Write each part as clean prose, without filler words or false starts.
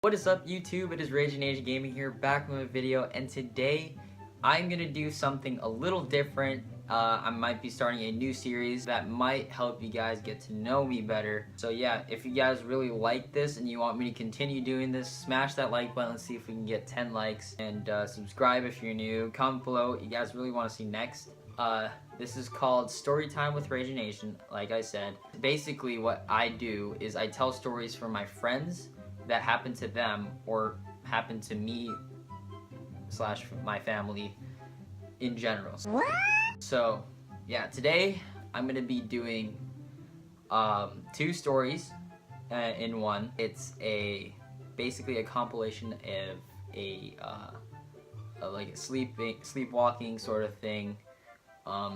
What is up, YouTube? It is Ragin Gaming here, back with a video, and today I'm gonna do something a little different. I might be starting a new series that might help you guys get to know me better. So yeah, if you guys really like this and you want me to continue doing this, smash that like button. Let's see if we can get 10 likes, and subscribe if you're new. Comment below what you guys really want to see next. This is called Storytime with Ragin. Like I said, basically what I do is I tell stories from my friends that happen to them or happen to me slash my family in general. What? So yeah, today I'm gonna be doing two stories in one. It's basically a compilation of like a sleepwalking sort of thing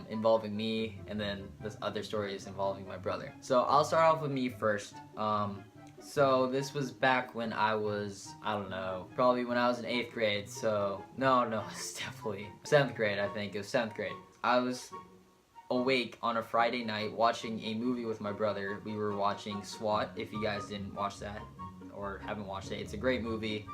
involving me, and then this other story is involving my brother. So I'll start off with me first. So this was back when I was, I don't know, probably when I was in 8th grade. So no, it's definitely 7th grade. I think it was 7th grade. I was awake on a Friday night watching a movie with my brother. We were watching SWAT. If you guys didn't watch that or haven't watched it, it's a great movie,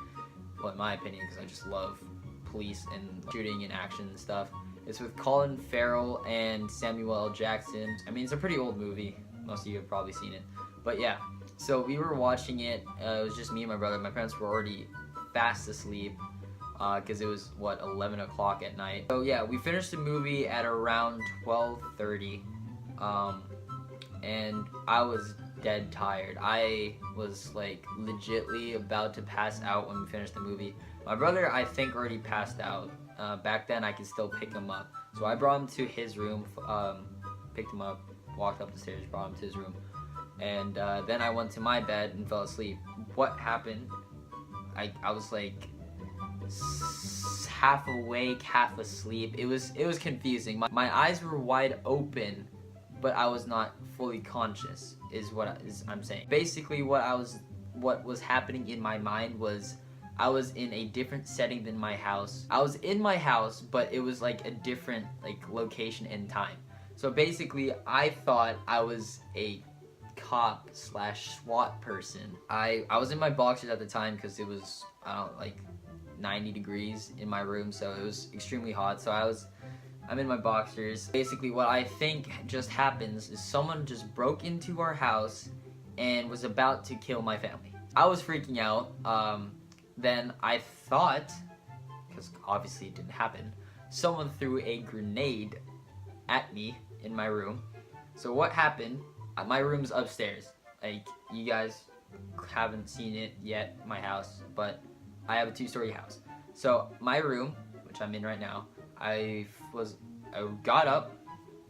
well, in my opinion, because I just love police and shooting and action and stuff. It's with Colin Farrell and Samuel L. Jackson. I mean, it's a pretty old movie. Most of you have probably seen it. But yeah, so we were watching it. It was just me and my brother. My parents were already fast asleep because it was, 11 o'clock at night. So yeah, we finished the movie at around 12:30, and I was dead tired. I was like legitly about to pass out when we finished the movie. My brother, I think, already passed out. Back then I could still pick him up. So I brought him to his room, picked him up, walked up the stairs, brought him to his room. And then I went to my bed and fell asleep. What happened? I was like half awake, half asleep. It was confusing. My eyes were wide open, but I was not fully conscious, is what I'm saying. Basically what was happening in my mind was I was in a different setting than my house. I was in my house, but it was like a different location and time. So basically I thought I was a cop slash SWAT person. I was in my boxers at the time because it was, I don't know, like 90 degrees in my room, so it was extremely hot. So I'm in my boxers. Basically what I think just happens is someone just broke into our house and was about to kill my family. I was freaking out. Then I thought, because obviously it didn't happen, someone threw a grenade at me in my room. So what happened? My room's upstairs. Like, you guys haven't seen it yet, my house, but I have a 2-story house. So my room, which I'm in right now, I got up,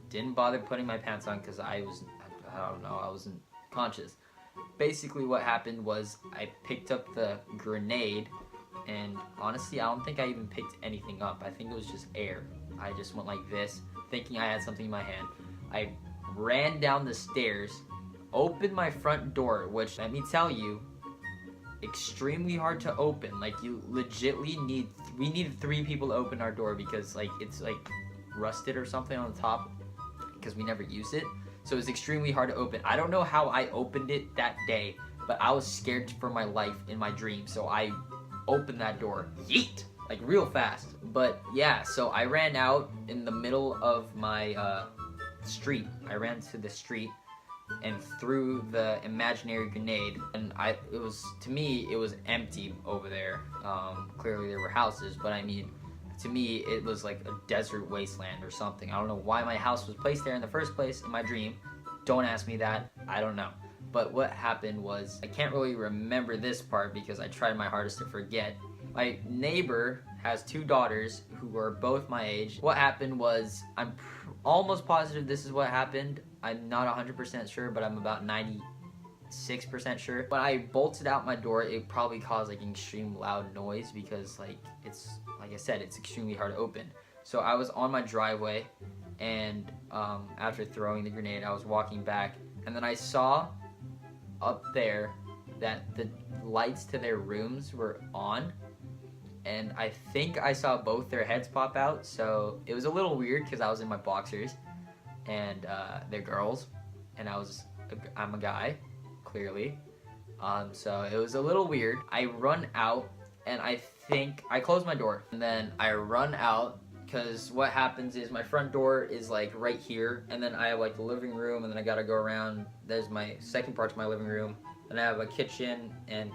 didn't bother putting my pants on because I don't know, I wasn't conscious. Basically what happened was I picked up the grenade, and honestly I don't think I even picked anything up. I think it was just air. I just went like this, thinking I had something in my hand. I ran down the stairs, opened my front door, which, let me tell you, extremely hard to open. Like, you legitly we needed 3 people to open our door because it's rusted or something on the top because we never used it. So it's extremely hard to open. I don't know how I opened it that day, but I was scared for my life in my dream. So I opened that door, yeet, like real fast. But yeah, so I ran out in the middle of my street. I ran to the street and threw the imaginary grenade, and to me it was empty over there. Clearly there were houses, but I mean, to me it was like a desert wasteland or something. I don't know why my house was placed there in the first place in my dream. Don't ask me that, I don't know. But what happened was, I can't really remember this part because I tried my hardest to forget. My neighbor has 2 daughters who are both my age. What happened was, I'm almost positive this is what happened. I'm not 100% sure, but I'm about 96% sure. When I bolted out my door, it probably caused an extreme loud noise because it's, like I said, it's extremely hard to open. So I was on my driveway, and after throwing the grenade, I was walking back, and then I saw up there that the lights to their rooms were on, and I think I saw both their heads pop out. So it was a little weird because I was in my boxers and they're girls, and I'm a guy, clearly. So it was a little weird. I run out, and I think I close my door, and then I run out, because what happens is my front door is like right here, and then I have like the living room, and then I gotta go around. There's my second part to my living room, and I have a kitchen, and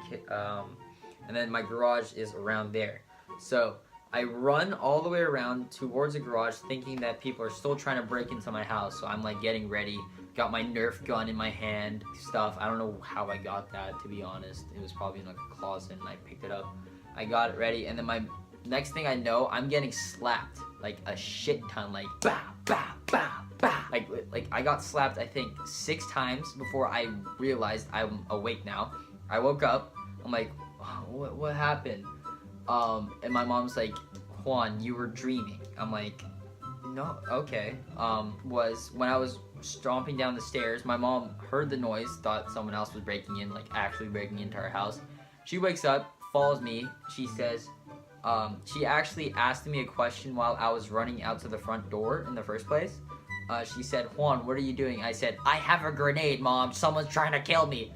then my garage is around there. So I run all the way around towards the garage, thinking that people are still trying to break into my house. So I'm like getting ready, got my Nerf gun in my hand, stuff. I don't know how I got that, to be honest. It was probably in like a closet, and I picked it up. I got it ready, and then my next thing I know, I'm getting slapped like a shit ton, like bah bah bah bah. Like I got slapped I think 6 times before I realized I'm awake now. I woke up. I'm like, what happened? And my mom's like, Juan, you were dreaming. I'm like, no, okay. Was when I was stomping down the stairs, my mom heard the noise, thought someone else was breaking in, like actually breaking into our house. She wakes up, follows me. She says, she actually asked me a question while I was running out to the front door in the first place. She said, Juan, what are you doing? I said, I have a grenade, Mom. Someone's trying to kill me.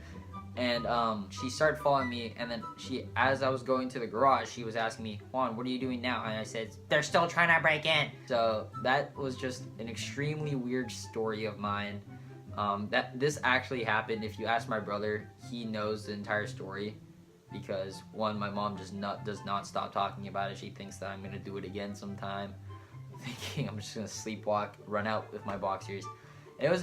And she started following me, and then as I was going to the garage, she was asking me, Juan, what are you doing now? And I said, they're still trying to break in. So that was just an extremely weird story of mine. This actually happened. If you ask my brother, he knows the entire story. Because one, my mom does not stop talking about it. She thinks that I'm gonna do it again sometime. Thinking I'm just gonna sleepwalk, run out with my boxers.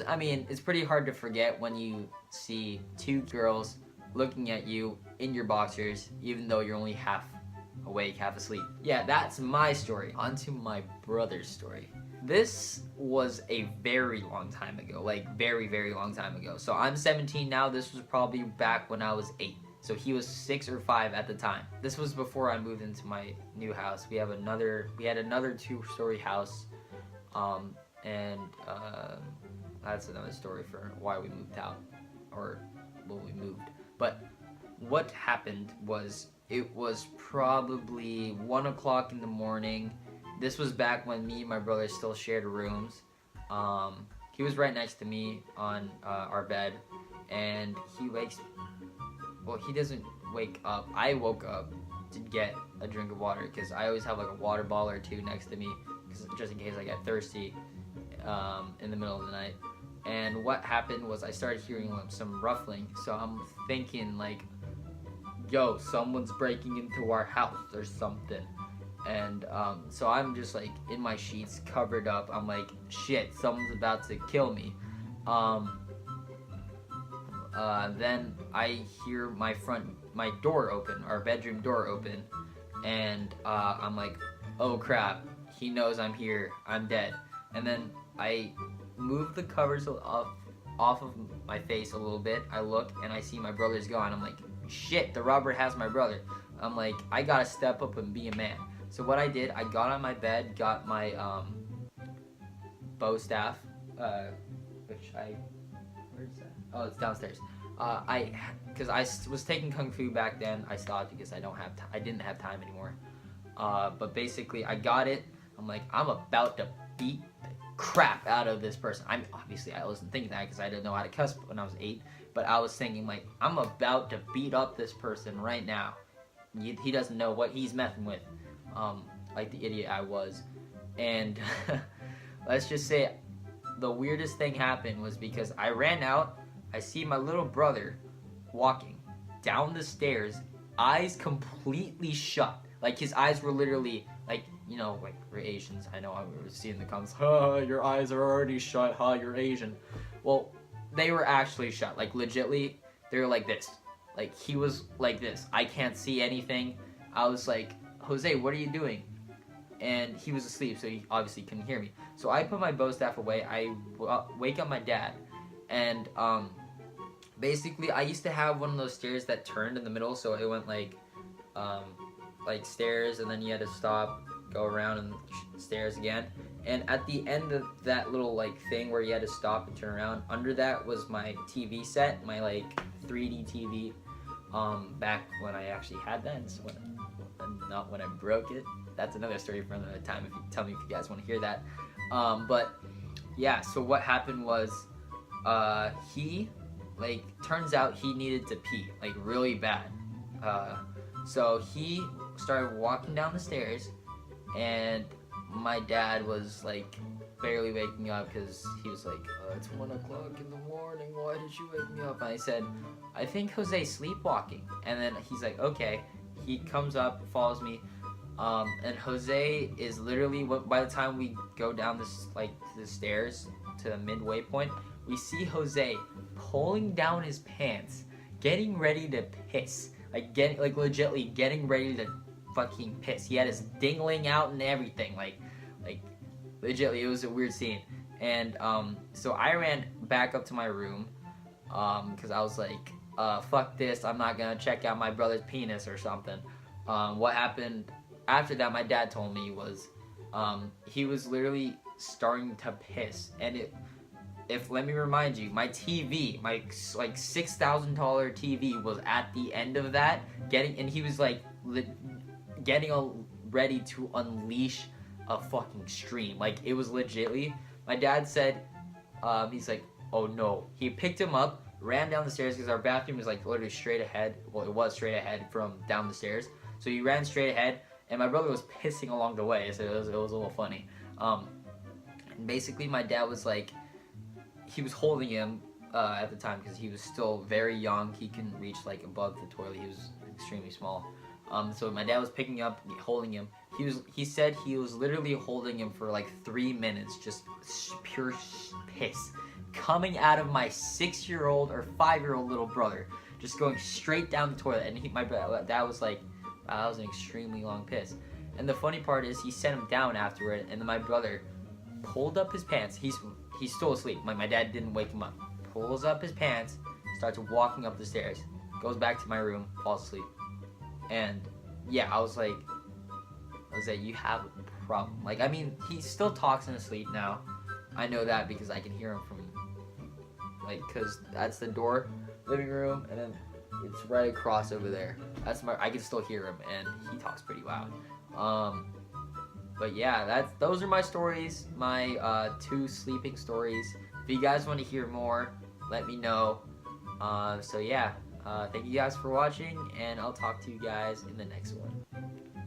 I mean, it's pretty hard to forget when you see 2 girls looking at you in your boxers, even though you're only half awake, half asleep. Yeah, that's my story. On to my brother's story. This was a very long time ago, like very, very long time ago. So I'm 17 now. This was probably back when I was 8. So he was 6 or 5 at the time. This was before I moved into my new house. We had another 2-story house, and that's another story for why we moved out, or when we moved. But what happened was, it was probably 1 o'clock in the morning. This was back when me and my brother still shared rooms. He was right next to me on our bed, and he doesn't wake up. I woke up to get a drink of water, because I always have like a water bottle or 2 next to me, just in case I get thirsty in the middle of the night. And what happened was, I started hearing some ruffling, so I'm thinking like, yo, someone's breaking into our house or something. And so I'm just like in my sheets, covered up. I'm like, shit, someone's about to kill me. Then I hear my door open, our bedroom door open, and I'm like, oh crap, he knows I'm here, I'm dead. And then I move the covers off of my face a little bit. I look, and I see my brother's gone. I'm like, shit, the robber has my brother. I'm like, I gotta step up and be a man. So what I did, I got on my bed, got my bow staff, where's that? Oh, it's downstairs. Because I was taking Kung Fu back then. I stopped because I didn't have time anymore. But basically, I got it. I'm like, I'm about to beat the crap out of this person. I wasn't thinking that because I didn't know how to cuss when I was 8. But I was thinking like, I'm about to beat up this person right now. He doesn't know what he's messing with. Like the idiot I was. And let's just say the weirdest thing happened was, because I ran out, I see my little brother walking down the stairs, eyes completely shut. Like his eyes were literally like, like we're Asians. I know I was seeing the comments, your eyes are already shut, you're Asian. Well, they were actually shut. Like legitly, they were like this. Like he was like this. I can't see anything. I was like, Jose, what are you doing? And he was asleep, so he obviously couldn't hear me. So I put my bow staff away. I wake up my dad, and basically I used to have one of those stairs that turned in the middle, so it went like stairs, and then you had to stop, go around, and stairs again. And at the end of that little thing where you had to stop and turn around, under that was my TV set, my 3D TV. Back when I actually had that, and not when I broke it. That's another story for another time. If you tell me if you guys want to hear that. But yeah, so what happened was, he like, turns out he needed to pee, like, really bad. So he started walking down the stairs, and my dad was, like, barely waking up because he was like, it's 1 o'clock in the morning, why did you wake me up? And I said, I think Jose's sleepwalking. And then he's like, okay. He comes up, follows me, and Jose is literally, by the time we go down this, like, the stairs to the midway point, we see Jose pulling down his pants, getting ready to piss. Like, legitly getting ready to fucking piss. He had his dingling out and everything, like, legitly, it was a weird scene. And, so I ran back up to my room, because I was like, fuck this, I'm not gonna check out my brother's penis or something. What happened after that, my dad told me, was, he was literally starting to piss, and let me remind you, my TV, my, like, $6,000 TV was at the end of that, and he was, like, getting ready to unleash a fucking stream. Like, it was legitly, my dad said, he's like, oh no. He picked him up, ran down the stairs, because our bathroom was, like, literally straight ahead. Well, it was straight ahead from down the stairs. So he ran straight ahead, and my brother was pissing along the way, so it was a little funny. And basically, my dad was, like, he was holding him at the time, because he was still very young. He couldn't reach, like, above the toilet. He was extremely small. So my dad was picking up, holding him. He said he was literally holding him for like 3 minutes, just pure piss coming out of my 6-year-old or 5-year-old little brother, just going straight down the toilet. And my dad was like, wow, that was an extremely long piss. And the funny part is, he sent him down afterward, and then my brother pulled up his pants. He's still asleep. My dad didn't wake him up. Pulls up his pants, starts walking up the stairs, goes back to my room, falls asleep. And yeah, I was like, you have a problem. Like, I mean, he still talks in his sleep now. I know that because I can hear him from, like, because that's the door, living room, and then it's right across over there. I can still hear him, and he talks pretty loud. But yeah, those are my stories, my 2 sleeping stories. If you guys want to hear more, let me know. So yeah, thank you guys for watching, and I'll talk to you guys in the next one.